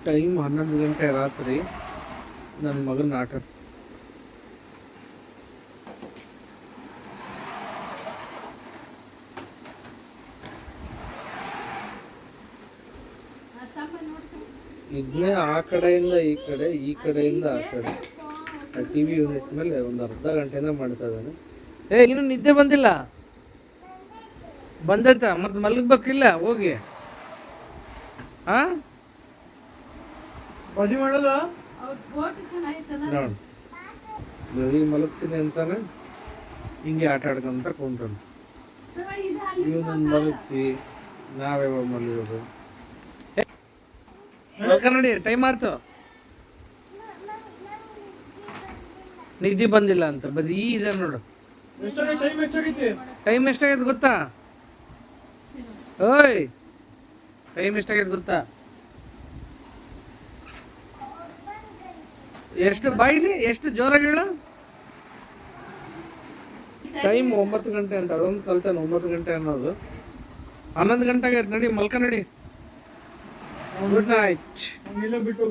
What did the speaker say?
Time 11 ಗಂಟೆ ರಾತ್ರಿ. ನನ್ನ ಮಗನ ಆಟ. ಇದನ್ನೇ ಆ ಕಡೆಯಿಂದ ಈ ಕಡೆ, ಈ ಕಡೆಯಿಂದ ಆ ಕಡೆ. ಟಿ ವಿ ಯೂನಿಟ್ ಮೇಲೆ ಒಂದು ಅರ್ಧ ಗಂಟೆಯಿಂದ ಮಾಡ್ತಾ ಇದ್ದಾನೆ. ಇನ್ನೂ ನಿದ್ದೆ ಬಂದಿಲ್ಲ? ಬಂದೈತಾ? ಮತ್ತೆ ಮಲಗಬೇಕಿಲ್ಲ ಹೋಗಿ. ಬಜಿ ಮಾಡೋದ ನೋಡಿ, ಬೆಳಿಗ್ಗೆ ಮಲಗ್ತೀನಿ ಅಂತಾನೆ ಹಿಂಗೆ ಆಟ ಆಡ್ಕೊಂತ ಕುಂತಾನೆ. ಇವನನ್ನು ಮಲಗಿಸಿ ನಾವ್ಯಾವಾಗ ಮಲಗೋದು? ನೋಡಿ, ಟೈಮ್ ಆಯ್ತು, ನಿದ್ದೆ ಬಂದಿಲ್ಲ ಅಂತ ಬರೀ ಇದೆ ನೋಡು. ಟೈಮ್ ಎಷ್ಟಾಗೈತೆ ಗೊತ್ತಾ? ಓಯ್, ಟೈಮ್ ಎಷ್ಟಾಗೈತೆ ಗೊತ್ತಾ? ಎಷ್ಟು ಬಾಯಿಲಿ, ಎಷ್ಟು ಜೋರಾಗಿ ಹೇಳು. ಟೈಮ್ 9 ಗಂಟೆ ಅಂತ. ಅದೊಂದು ಕಲ್ತಾನೆ 9 ಗಂಟೆ ಅನ್ನೋದು. 11 ಗಂಟೆ ಆಗೈತೆ. ನಡಿ ಮಲ್ಕ, ನಡಿ. Good night. ಬಿಟ್ಟು